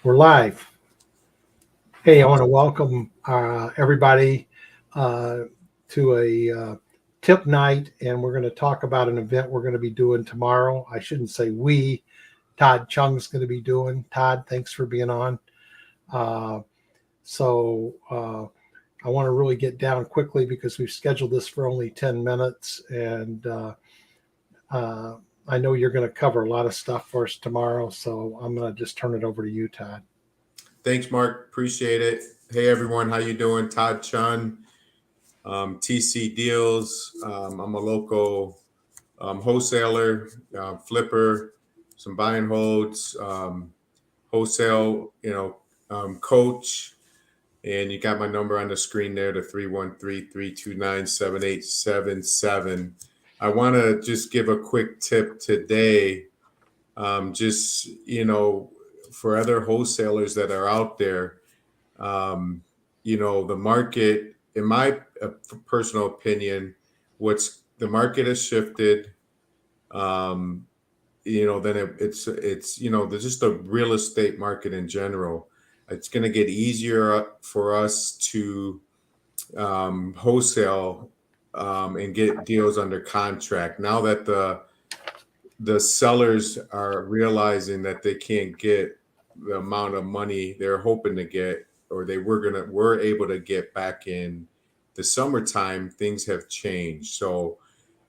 We're live. Hey, I want to welcome everybody uh, to a tip night, and we're going to talk about an event we're going to be doing tomorrow. I shouldn't say we. Todd Chung's going to be doing. Todd, thanks for being on. Uh, so I want to really get down quickly because we've scheduled this for only 10 minutes, and uh, I know you're going to cover a lot of stuff for us tomorrow. So I'm going to just turn it over to you, Todd. Thanks, Mark. Appreciate it. Hey, everyone. How you doing? Todd Chunn, TC Deals. I'm a local wholesaler, flipper, some buy and holds, wholesale, coach. And you got my number on the screen there, the 313-329-7877. I want to just give a quick tip today, just, for other wholesalers that are out there. The market, in my personal opinion, what's the market has shifted. Um, then it's there's just the real estate market in general. It's going to get easier for us to wholesale and get deals under contract now that the sellers are realizing that they can't get the amount of money they're hoping to get, or they were able to get back in the summertime. Things have changed. So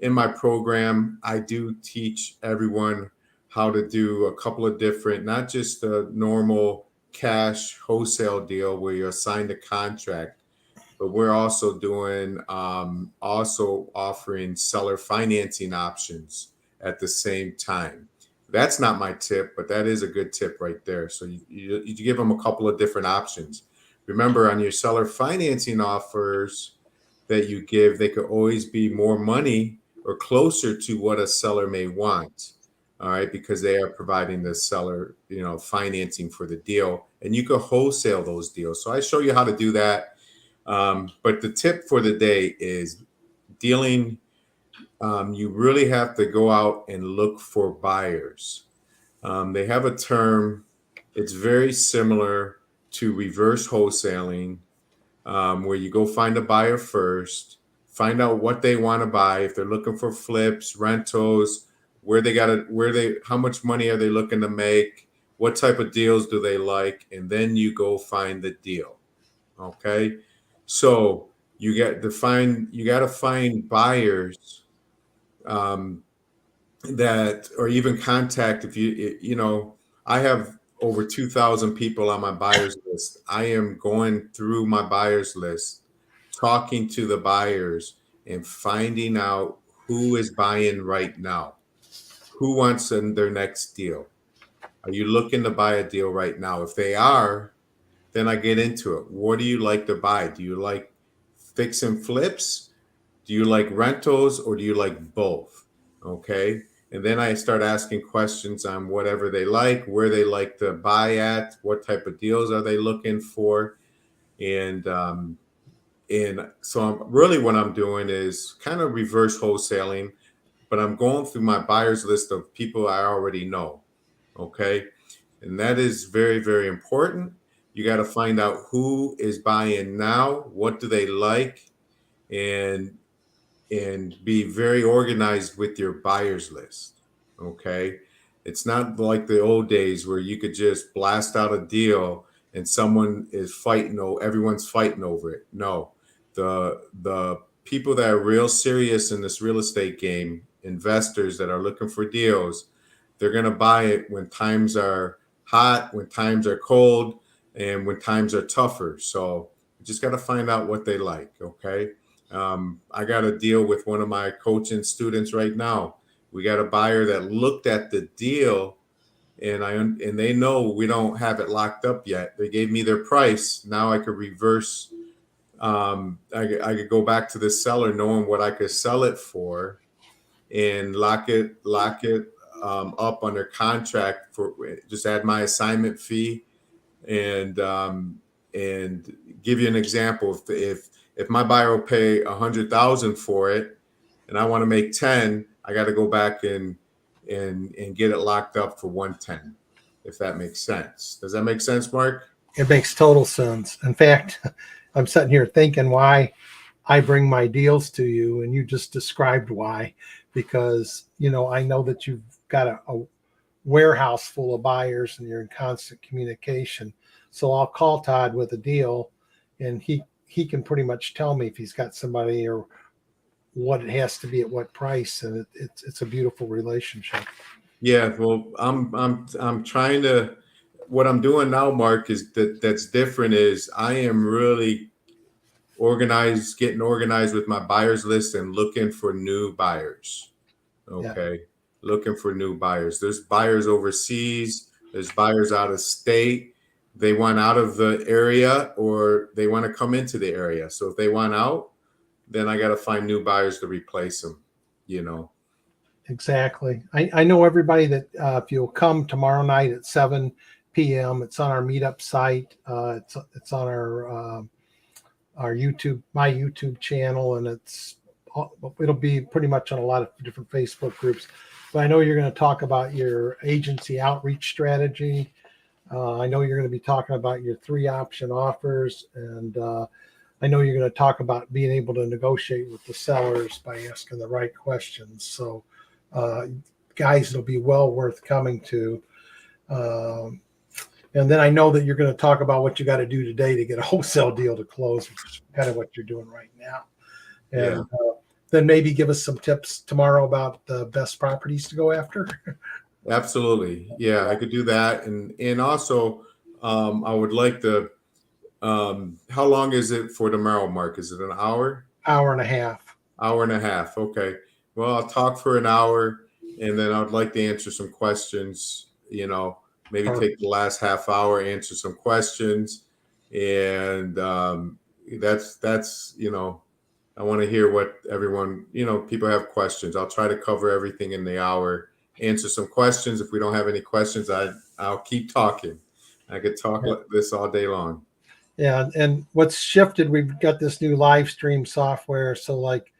in my program, I do teach everyone how to do a couple of different, not just the normal cash wholesale deal where you're assigned a contract, but we're also doing also offering seller financing options at the same time. That's not my tip, but that is a good tip right there. So you give them a couple of different options. Remember, on your seller financing offers that you give, they could always be more money or closer to what a seller may want. All right, because they are providing the seller, financing for the deal, and you could wholesale those deals. So I show you how to do that. But the tip for the day is dealing. You really have to go out and look for buyers. They have a term, it's very similar to reverse wholesaling, where you go find a buyer first, find out what they want to buy, if they're looking for flips, rentals, how much money are they looking to make, what type of deals do they like, and then you go find the deal. Okay. So you got to find buyers um, that, or even contact. If I have over 2,000 people on my buyers list. I am going through my buyers list, talking to the buyers and finding out who is buying right now, who wants their next deal. Are you looking to buy a deal right now? If they are, then I get into it. What do you like to buy? Do you like fix and flips? Do you like rentals, or do you like both? Okay. And then I start asking questions on whatever they like, where they like to buy at, what type of deals are they looking for. And so really what I'm doing is kind of reverse wholesaling, but I'm going through my buyers list of people I already know. Okay. And that is very, very important. You got to find out who is buying now, what do they like, and be very organized with your buyers list. Okay. It's not like the old days where you could just blast out a deal and everyone's fighting over it. No. The people that are real serious in this real estate game, investors that are looking for deals, they're going to buy it when times are hot, when times are cold, and when times are tougher. So you just got to find out what they like. Okay. I got a deal with one of my coaching students right now. We got a buyer that looked at the deal, and they know we don't have it locked up yet. They gave me their price. Now I could reverse. I could go back to the seller knowing what I could sell it for, and lock it up under contract for just add my assignment fee, and give you an example. If my buyer will pay 100,000 for it, and I want to make 10, I got to go back and get it locked up for 110. if that makes sense. Does that make sense, Mark? It makes total sense. In fact, I'm sitting here thinking why I bring my deals to you, and you just described why. Because, I know that you've got a warehouse full of buyers and you're in constant communication. So I'll call Todd with a deal, and he can pretty much tell me if he's got somebody or what it has to be at what price, and it's a beautiful relationship. Yeah, well, I'm trying to. What I'm doing now, Mark, is that's different. Is I am really getting organized with my buyers list and looking for new buyers. Yeah, Okay, looking for new buyers. There's buyers overseas. There's buyers out of state. They want out of the area or they want to come into the area. So if they want out, then I got to find new buyers to replace them. You know. exactly. I know everybody that if you'll come tomorrow night at 7 p.m., it's on our meetup site. It's on our YouTube, my YouTube channel, and it'll be pretty much on a lot of different Facebook groups. But I know you're going to talk about your agency outreach strategy. I know you're going to be talking about your 3-option offers, and I know you're going to talk about being able to negotiate with the sellers by asking the right questions. So, guys, it'll be well worth coming to. Um, and then I know that you're going to talk about what you got to do today to get a wholesale deal to close, which is kind of what you're doing right now. And then maybe give us some tips tomorrow about the best properties to go after. Absolutely. Yeah, I could do that. And also I would like to how long is it for tomorrow, Mark? Is it an hour? Hour and a half. Hour and a half. Okay. Well, I'll talk for an hour and then I'd like to answer some questions, maybe take the last half hour, answer some questions. And that's I want to hear what everyone, people have questions. I'll try to cover everything in the hour, answer some questions. If we don't have any questions, I'll keep talking. I could talk this all day long. Yeah, and what's shifted, we've got this new live stream software. So like,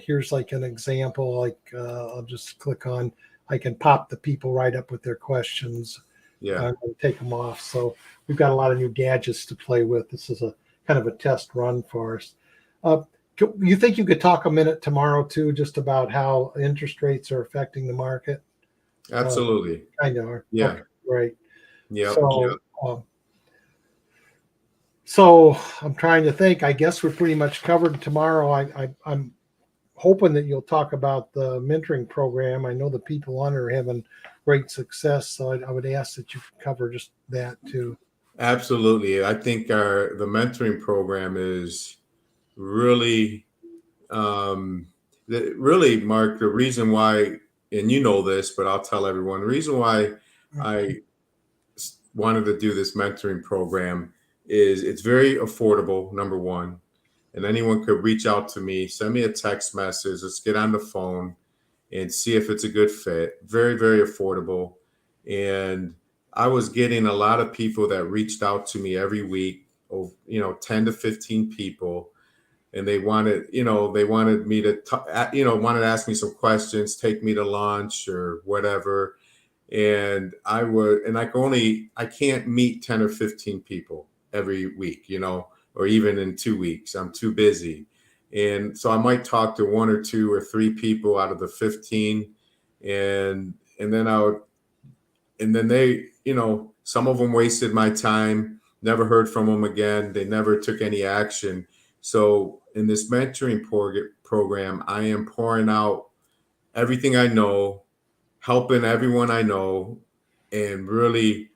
here's like an example, like I'll just click on, I can pop the people right up with their questions. Yeah. Take them off. So we've got a lot of new gadgets to play with. This is a kind of a test run for us. You think you could talk a minute tomorrow too, just about how interest rates are affecting the market? Absolutely. I know. Yeah. Okay, great. Yeah. So I'm trying to think. I guess we're pretty much covered tomorrow. I'm hoping that you'll talk about the mentoring program. I know the people on it are having great success, so I would ask that you cover just that too. Absolutely. I think the mentoring program is really, really, Mark, the reason why, and you know this, but I'll tell everyone, the reason why I wanted to do this mentoring program is it's very affordable, number one, and anyone could reach out to me, send me a text message, let's get on the phone and see if it's a good fit. Very, very affordable. And I was getting a lot of people that reached out to me every week, 10 to 15 people. And they wanted me to, wanted to ask me some questions, take me to lunch or whatever. And I can't meet 10 or 15 people every week, or even in 2 weeks. I'm too busy. And so I might talk to 1 or 2 or 3 people out of the 15. And then they, some of them wasted my time, never heard from them again. They never took any action. So in this mentoring program, I am pouring out everything I know, helping everyone I know, and really,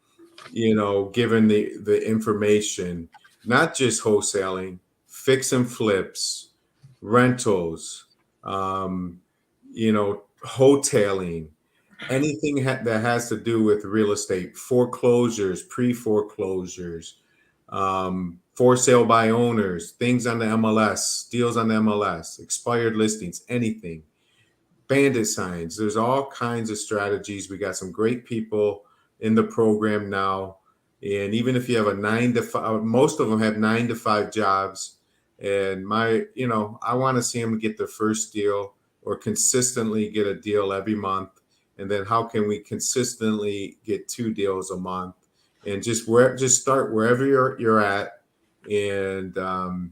giving the information, not just wholesaling, fix and flips, rentals, hoteling, anything that has to do with real estate, foreclosures, pre-foreclosures, for sale by owners, things on the MLS, deals on the MLS, expired listings, anything, bandit signs. There's all kinds of strategies. We got some great people in the program now. And even if you have a 9 to 5, most of them have 9 to 5 jobs. And I want to see them get their first deal or consistently get a deal every month. and then how can we consistently get 2 deals a month, and just start wherever you're at. And I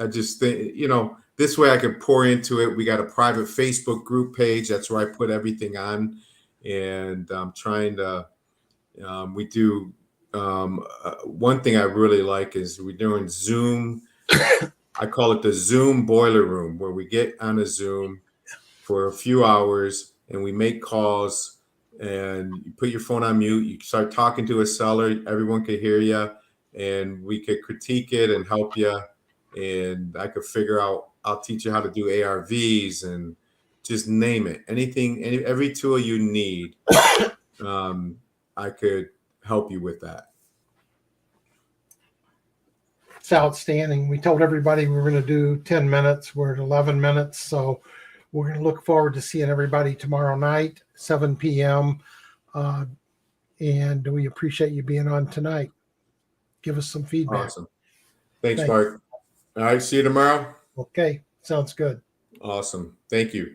just think, this way I could pour into it. We got a private Facebook group page. That's where I put everything on. And I'm trying to, we do, one thing I really like is we're doing Zoom. I call it the Zoom boiler room, where we get on a Zoom for a few hours and we make calls, and you put your phone on mute. You start talking to a seller. Everyone could hear you, and we could critique it and help you. And I could figure out, I'll teach you how to do ARVs and just name it. Every tool you need, I could help you with that. It's outstanding. We told everybody we were going to do 10 minutes. We're at 11 minutes. So we're going to look forward to seeing everybody tomorrow night, 7 p.m. And we appreciate you being on tonight. Give us some feedback. Awesome. Thanks, Mark. All right. See you tomorrow. Okay. Sounds good. Awesome. Thank you.